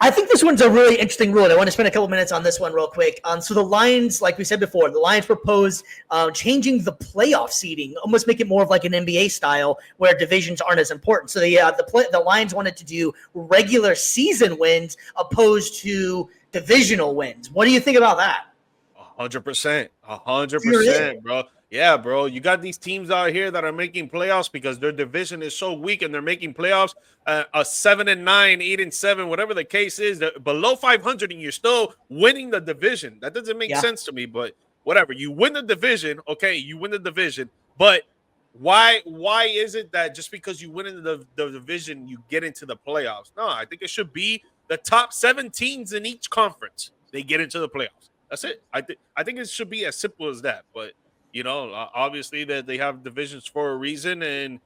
I think this one's a really interesting rule, and I want to spend a couple minutes on this one real quick. So the Lions, like we said before, the Lions proposed changing the playoff seeding, almost make it more of like an NBA style where divisions aren't as important. So the Lions wanted to do regular season wins opposed to divisional wins. What do you think about that? 100%, 100%, bro. Yeah, bro. You got these teams out here that are making playoffs because their division is so weak, and they're making playoffs. A 7-9, 8-7, whatever the case is, below 500, and you're still winning the division. That doesn't make sense to me. But whatever, you win the division, okay? You win the division, but why is it that just because you win in the division, you get into the playoffs? No, I think it should be the top 7 teams in each conference. They get into the playoffs. That's it. I think it should be as simple as that. But obviously that they have divisions for a reason, and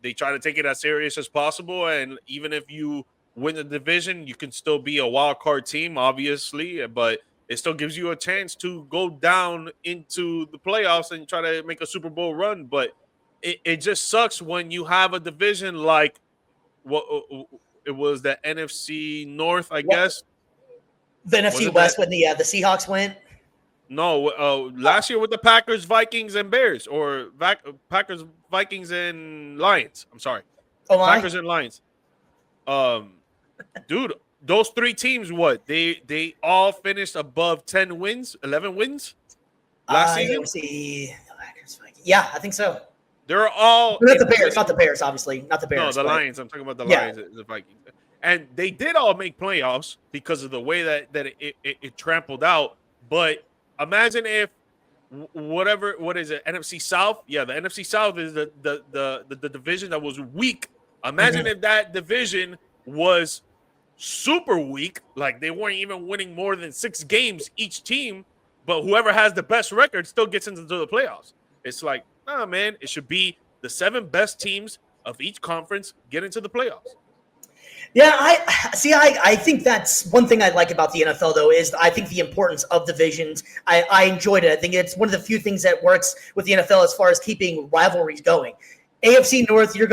they try to take it as serious as possible. And even if you win the division, you can still be a wild card team, obviously, but it still gives you a chance to go down into the playoffs and try to make a Super Bowl run. But it just sucks when you have a division like what it was, the NFC North, I guess. The NFC West when the Seahawks went. No, last year with the Packers, Vikings, and Bears, or Packers, Vikings, and Lions. I'm sorry, Packers and Lions. Dude, those 3 teams, what they all finished above 10 wins, 11 wins last season. Yeah, I think so. They're all not the Bears, obviously, not the Bears. No, the Lions. I'm talking about the Lions, the Vikings. And they did all make playoffs because of the way that it trampled out. But imagine if what is it, NFC South? Yeah, the NFC South is the division that was weak. Imagine if that division was super weak, like they weren't even winning more than 6 games each team, but whoever has the best record still gets into the playoffs. It's like, nah, man, it should be the 7 best teams of each conference get into the playoffs. Yeah, I think that's one thing I like about the NFL, though, is I think the importance of divisions. I enjoyed it. I think it's one of the few things that works with the NFL as far as keeping rivalries going. AFC North, you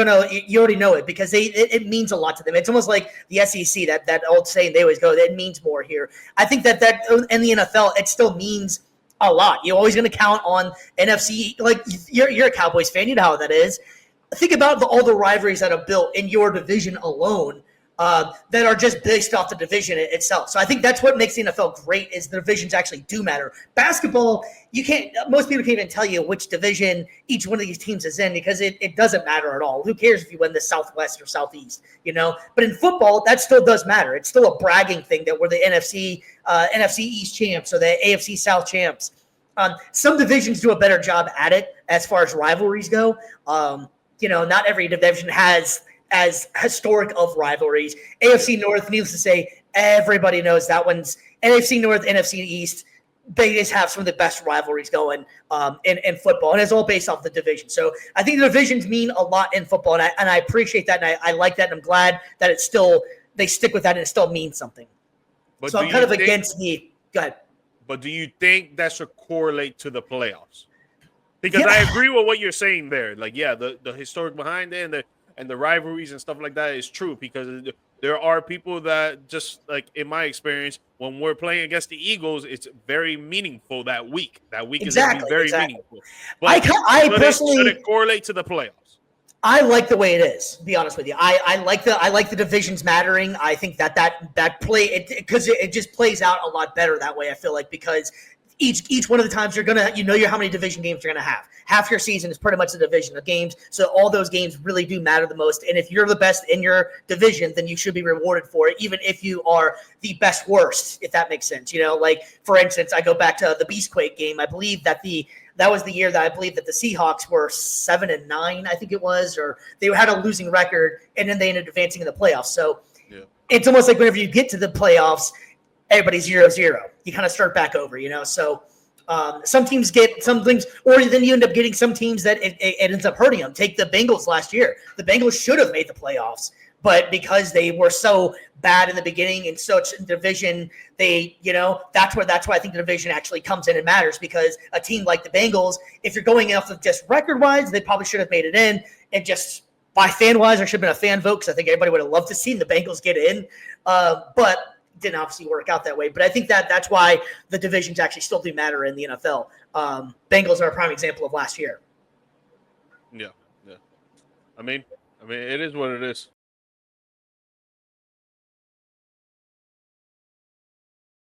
already know it because it means a lot to them. It's almost like the SEC, that old saying they always go, it means more here. I think that in the NFL, it still means a lot. You're always going to count on NFC. Like, you're a Cowboys fan. You know how that is. Think about all the rivalries that are built in your division alone. That are just based off the division itself. So I think that's what makes the NFL great is the divisions actually do matter. Basketball, most people can't even tell you which division each one of these teams is in because it doesn't matter at all. Who cares if you win the Southwest or Southeast, But in football, that still does matter. It's still a bragging thing that we're the NFC East champs or the AFC South champs. Some divisions do a better job at it as far as rivalries go. Not every division has as historic of rivalries. AFC North, needless to say, everybody knows that one's NFC North, NFC East. They just have some of the best rivalries going in football, and it's all based off the division. So I think the divisions mean a lot in football, and I appreciate that, and I like that, and I'm glad that they stick with that, and it still means something. So I'm kind of against the – go ahead. But do you think that should correlate to the playoffs? Because I agree with what you're saying there. Like, yeah, the historic behind it and the rivalries and stuff like that is true because there are people that just like in my experience, when we're playing against the Eagles, it's very meaningful that week. That week is going to be very meaningful. But I personally should it correlate to the playoffs? I like the way it is, to be honest with you. I like the divisions mattering. I think that play because it just plays out a lot better that way. I feel like because each one of the times you're gonna how many division games you're gonna have. Half your season is pretty much a division of games, so all those games really do matter the most. And if you're the best in your division, then you should be rewarded for it, even if you are the best worst, if that makes sense. Like for instance, I go back to the Beastquake game. I believe that was the year that I believe that the Seahawks were 7-9, I think it was, or they had a losing record, and then they ended up advancing in the playoffs. So It's almost like whenever you get to the playoffs, everybody's 0-0. You kind of start back over, So some teams get some things, or then you end up getting some teams that it ends up hurting them. Take the Bengals last year. The Bengals should have made the playoffs, but because they were so bad in the beginning and such division, that's why I think the division actually comes in and matters because a team like the Bengals, if you're going off of just record-wise, they probably should have made it in. And just by fan wise, there should have been a fan vote because I think everybody would have loved to see the Bengals get in, but didn't obviously work out that way. But I think that's why the divisions actually still do matter in the NFL. Bengals are a prime example of last year. Yeah. I mean, it is what it is.